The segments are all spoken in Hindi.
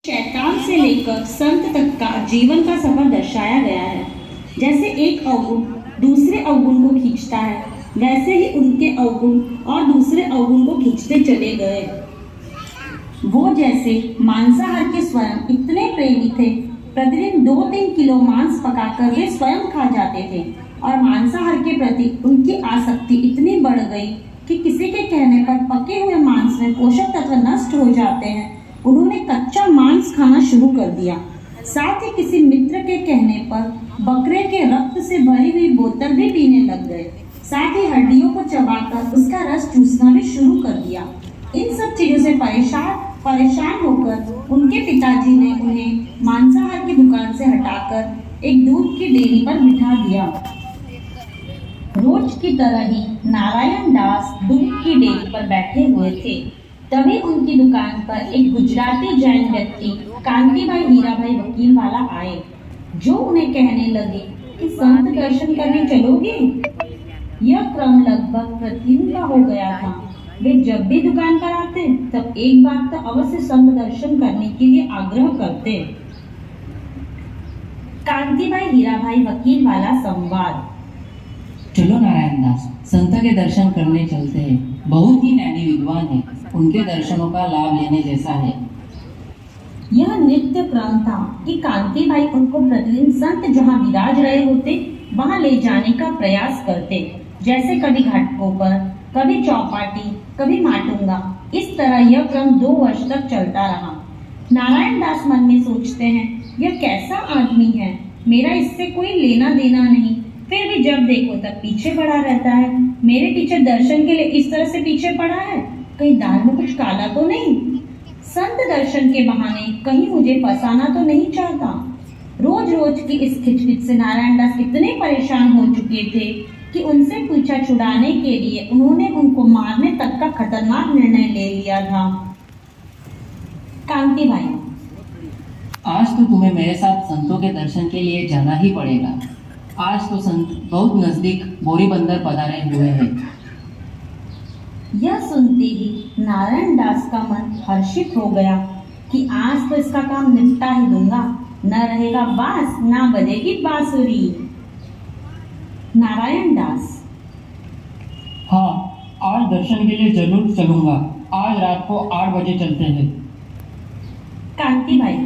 शैतान से लेकर संत तक का जीवन का सफर दर्शाया गया है। जैसे एक अवगुण दूसरे अवगुण को खींचता है, वैसे ही उनके अवगुण और दूसरे अवगुण को खींचते चले गए। वो जैसे मांसाहार के स्वयं इतने प्रेमी थे, प्रतिदिन 2-3 किलो मांस पकाकर वे स्वयं खा जाते थे और मांसाहार के प्रति उनकी आसक्ति इतनी बढ़ गई कि किसी के कहने पर पके हुए मांस में पोषक तत्व नष्ट हो जाते हैं। उन्होंने कच्चा मांस खाना शुरू कर दिया। साथ ही किसी मित्र के कहने पर बकरे के रक्त से भरी हुई बोतल भी पीने लग गए। साथ ही हड्डियों को चबाकर उसका रस चूसना भी शुरू कर दिया। इन सब चीजों से परेशान होकर उनके पिताजी ने उन्हें मांसाहार की दुकान से हटाकर एक दूध की डेयरी पर बिठा दिया। रोज की तरह ही नारायण दास दूध की डेयरी पर बैठे हुए थे। तभी उनकी दुकान पर एक गुजराती जैन व्यक्ति कांतिभाई हीराभाई वकील वाला आए, जो उन्हें कहने लगे कि संत दर्शन करने चलोगे। यह क्रम लगभग प्रतिदिन का हो गया था। वे जब भी दुकान पर आते तब एक बार तो अवश्य संत दर्शन करने के लिए आग्रह करते। कांतिभाई हीराभाई वकील वाला संवाद। चलो नारायण दास, संत के दर्शन करने चलते हैं। बहुत ही ज्ञानी विद्वान है, उनके दर्शनों का लाभ लेने जैसा है। यह नित्य क्रम था कि कांतिभाई उनको प्रतिदिन संत जहाँ विराज रहे होते वहाँ ले जाने का प्रयास करते। जैसे कभी घाटकोपर, कभी चौपाटी, कभी माटुंगा। इस तरह यह क्रम 2 वर्ष तक चलता रहा। नारायण दास मन में सोचते हैं, यह कैसा आदमी है, मेरा इससे कोई लेना देना नहीं, फिर भी जब देखो तब पीछे पड़ा रहता है। मेरे पीछे दर्शन के लिए इस तरह से पीछे पड़ा है, कहीं दाल में कुछ काला तो नहीं। संत दर्शन के बहाने कहीं मुझे फंसाना तो नहीं चाहता। रोज रोज की इस खिचपिच से नारायण दास इतने परेशान हो चुके थे कि उनसे पीछा छुड़ाने के लिए उन्होंने उनको मारने तक का खतरनाक निर्णय ले लिया था। कांतिभाई, आज तो तुम्हें मेरे साथ संतों के दर्शन के लिए जाना ही पड़ेगा। आज तो संत बहुत नजदीक बोरी बंदर पधारे हुए हैं। यह सुनते ही नारायण दास का मन हर्षित हो गया कि आज तो इसका काम निपटा ही दूंगा। न रहेगा बांस, ना बजेगी बांसुरी। नारायण दास, हाँ, आज दर्शन के लिए जरूर चलूंगा। आज रात को 8 बजे चलते हैं। कांतिभाई,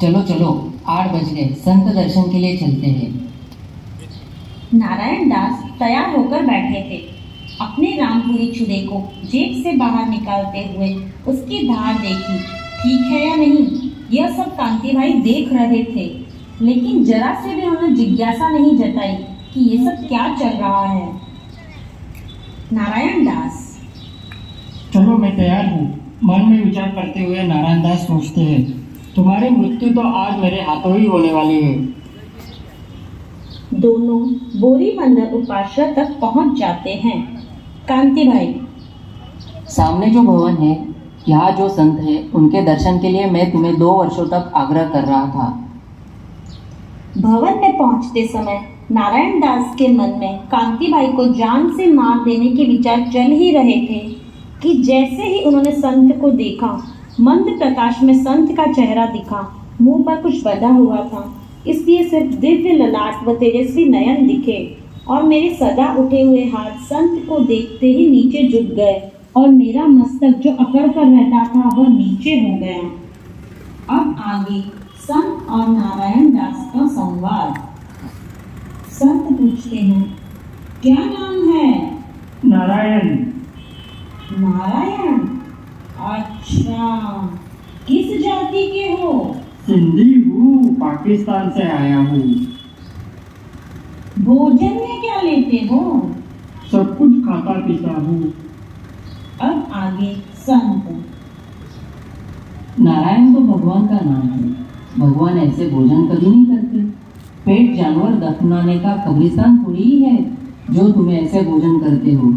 चलो चलो, 8 बज गए, संत दर्शन के लिए चलते हैं। नारायण दास तैयार होकर बैठे थे। अपने रामपुरी छुरे को जेब से बाहर निकालते हुए उसकी धार देखी, ठीक है या नहीं, यह सब कांतिभाई देख रहे थे, लेकिन जरा से भी उन्होंने जिज्ञासा नहीं जताई कि ये सब क्या चल रहा है। नारायण दास, चलो, मैं तैयार हूँ। मन में विचार करते हुए नारायण दास सोचते हैं, तुम्हारी मृत्यु तो आज मेरे हाथों ही होने वाली है। दोनों बोरी बंदर उपाश्रय तक पहुंच जाते हैं। कांतिभाई, सामने जो भवन है, यहाँ जो संत है, उनके दर्शन के लिए मैं तुम्हें 2 वर्षों तक आग्रह कर रहा था। भवन में पहुंचते समय नारायण दास के मन में कांतिभाई को जान से मार देने के विचार चल ही रहे थे कि जैसे ही उन्होंने संत को देखा, मंद प्रकाश में संत का चेहरा दिखा। मुंह पर कुछ बंधा हुआ था, इसलिए सिर्फ दिव्य ललाट व तेजस्वी नयन दिखे और मेरे सदा उठे हुए हाथ संत को देखते ही नीचे झुक गए और मेरा मस्तक जो अकड़ कर रहता था वह नीचे हो गया। अब आगे संत और नारायण दास का संवाद। संत पूछते हैं, क्या नाम है? नारायण। नारायण, अच्छा, किस जाति के हो? सिंधी हूँ, पाकिस्तान से आया हूँ। भोजन में क्या लेते हो? सब कुछ खाता पीता हूँ। अब आगे संत। नारायण तो भगवान का नाम है, भगवान ऐसे भोजन कभी नहीं करते। पेट जानवर दफनाने का कब्रिस्तान थोड़ी ही है जो तुम्हें ऐसे भोजन करते हो।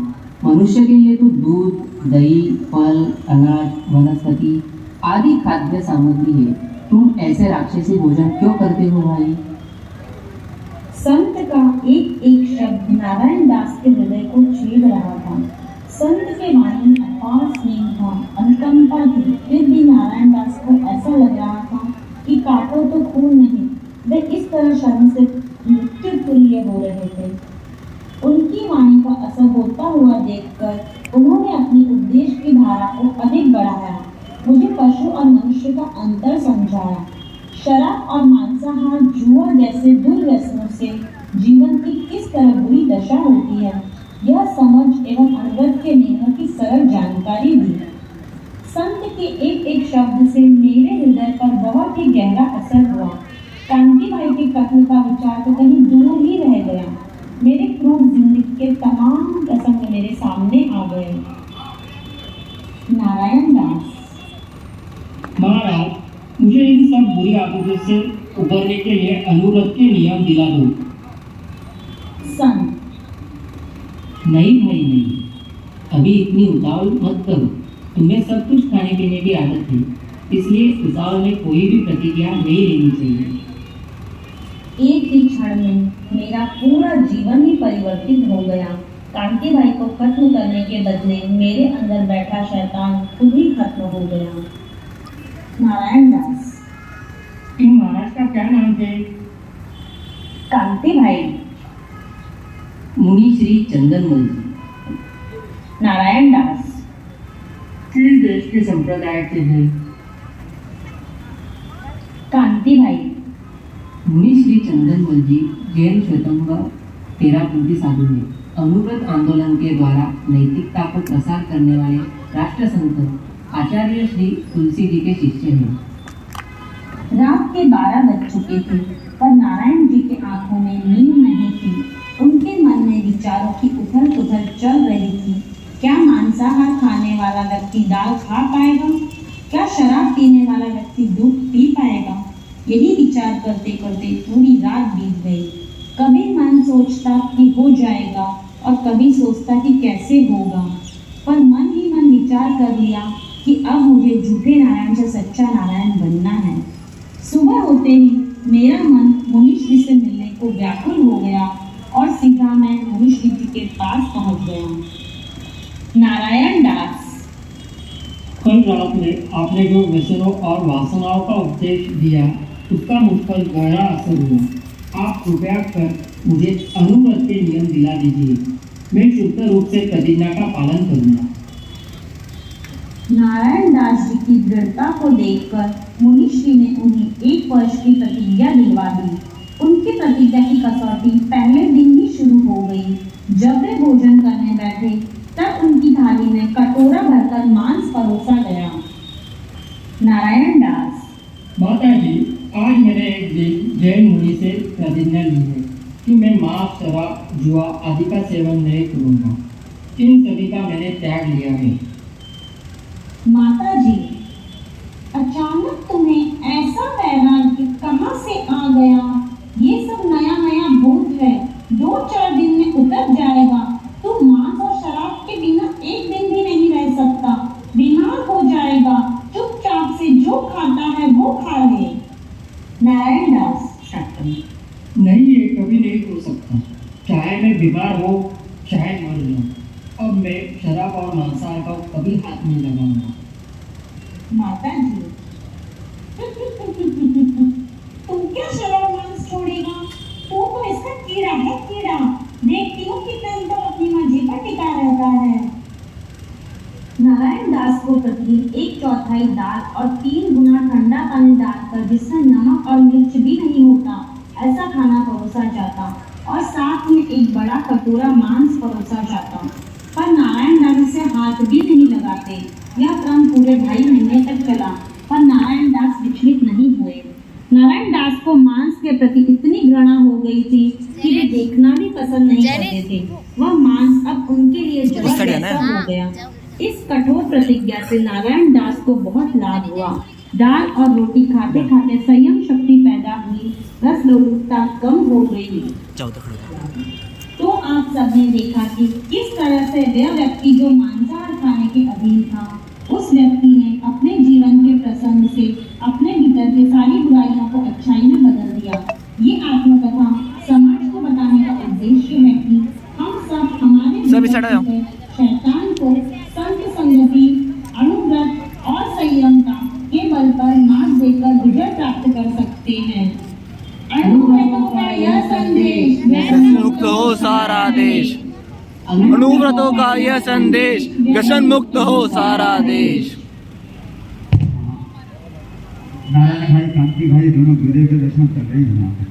मनुष्य के लिए तो दूध, दही, फल, अनाज, वनस्पति आदि खाद्य सामग्री है। तुम ऐसे राक्षसी भोजन क्यों करते हो भाई? संत का एक एक शब्द नारायण दास के हृदय को छेद रहा था। संत के वाणी में अपार स्नेह था, अनुकंपा थी, फिर भी नारायण दास को पशु और मनुष्य का अंतर समझाया। शराब और मांसाहार, जुआ जैसे दुर्व्यसनों से जीवन की किस तरह बुरी दशा होती है, यह समझ एवं अनुगत के नियमों की सरल जानकारी दी। संत के एक एक शब्द से मेरे हृदय पर बहुत ही गहरा असर हुआ। कांति भाई के कथन का विचार तो कहीं दूर ही रह गया। मेरे क्रूर जिंदगी के तमाम प्रसंग मेरे सामने आ गए। नारायण दास। महाराज, मुझे इन सब बुरी आदतों से उबरने के लिए अनुव्रत के नियम दिला दो। संत। नहीं भाई नहीं, अभी इतनी उतावल मत करो। तुम्हें सब कुछ खाने पीने की आदत है, इसलिए उतावल में कोई भी प्रतिक्रिया नहीं लेनी चाहिए। एक ही क्षण में मेरा पूरा जीवन ही परिवर्तित हो गया। कांति भाई को खत्म करने के बदले मेरे अंदर बैठा शैतान खुद ही खत्म हो गया। नारायण दास। इन महाराज का क्या नाम थे? कांति भाई। मुनि श्री चंदनमल जी। नारायण दास। किस देश के संप्रदाय के हैं? कांति भाई। मुनि श्री चंदनमल जी जैन श्वेतांबर तेरापंथी साधु हैं। अनुव्रत आंदोलन के द्वारा नैतिकता को प्रसार करने वाले राष्ट्रसंत आचार्य श्री तुलसी जी के शिष्य हैं। रात के 12 बज चुके थे, पर नारायण जी के आंखों में नींद नहीं थी। उनके मन में विचारों की उथल पुथल चल रही थी। क्या मांसाहार खाने वाला व्यक्ति दाल खा पाएगा? क्या शराब पीने वाला व्यक्ति दूध पी पाएगा? यही विचार करते करते पूरी रात बीत गई। कभी मन सोचता कि हो जाएगा और कभी सोचता कि कैसे होगा, पर मन ही मन विचार कर लिया कि अब मुझे झूठे नारायण से सच्चा नारायण बनना है। सुबह होते ही मेरा मन मुनिश्री से मिलने को व्याकुल हो गया और सीधा मैं मुनिश्री जी के पास पहुंच गया। नारायण दास। कल रात में आपने जो व्यसनों और वासनाओं का उपदेश दिया, उसका मुझ पर गहरा असर हुआ। आप कृपया कर मुझे अनुव्रत के नियम दिला दीजिए। मैं शुद्ध रूप से प्रतिज्ञा का पालन करूंगा। नारायण दास जी की दृढ़ता को देखकर मुनिश्री ने उन्हें 1 वर्ष की प्रतिज्ञा दिलवा दी। उनकी प्रतिज्ञा की कसौटी पहले दिन ही शुरू हो गई। जब वे भोजन करने बैठे तब उनकी थाली में कटोरा भरकर मांस परोसा गया। नारायण दास। माता जी, आज मैंने एक दिन जैन मुनि से प्रतिज्ञा ली है कि मैं मांस, शराब, जुआ आदि का सेवन नहीं करूंगा। इन सभी का मैंने त्याग लिया है। माता जी, अचानक तुम्हें ऐसा वैराग्य कहाँ से आ गया? ये सब नया नया भूत है, 2-4 दिन में उतर जाएगा। तुम मांस और शराब के बिना एक दिन भी नहीं रह सकता, बीमार हो जाएगा। चुपचाप से जो खाता है वो खा ले। नारायण दास। नहीं, ये कभी नहीं हो सकता। चाहे मैं बीमार हो, चाहे मर जाऊं, अब मैं शराब और मांसाहार का कभी हाथ नहीं लगाऊंगा। माता जी। तुम क्या शराब मांस छोड़ेगा? तू तो इसका कीड़ा है, कीड़ा। देखती हूँ कितने दिन तक अपनी मर्जी पर टिका रहता है। नारायण दास को प्रतिदिन 1/4 दाल और 3 गुना ठंडा पानी डालकर, जिसमें नमक और मिर्च भी नहीं होता, ऐसा खाना परोसा जाता और साथ में एक बड़ा कटोरा मांस परोसा जाता। पर नारायण दास इसे हाथ भी नहीं लगाते। यह क्रम पूरे 2.5 महीने तक चला, पर नारायण दास विचलित नहीं हुए। नारायण दास को मांस के प्रति इतनी घृणा हो गई थी कि वे देखना भी पसंद नहीं करते थे। वह मांस अब उनके लिए जहर जैसा हो गया। इस कठोर प्रतिज्ञा से नारायण दास को बहुत लाभ हुआ। दाल और रोटी खाते खाते संयम शक्ति पैदा हुई, रस लोलुपता कम हो गई। तो आप सबने देखा कि किस तरह से वह व्यक्ति जो मांसाहार खाने के अधीन था, उस व्यक्ति ने अपने जीवन के प्रसंग से अपने भीतर की सारी बुराइयों को अच्छाई में बदल दिया। ये आत्मकथा समाज को बताने का उद्देश्य है कि हम सब हमारे शैतान को संत संगति, अनुव्रत और संयमता के बल पर मात देकर विजय प्राप्त कर सकते हैं। अनुव्रतों का यह संदेश व्यसन मुक्त हो सारा देश। अनुव्रतों का यह संदेश, व्यसन मुक्त हो सारा देश। नारायण भाई कांति भाई दोनों गुरुदेव के दर्शन कर रही हैं यहाँ पे।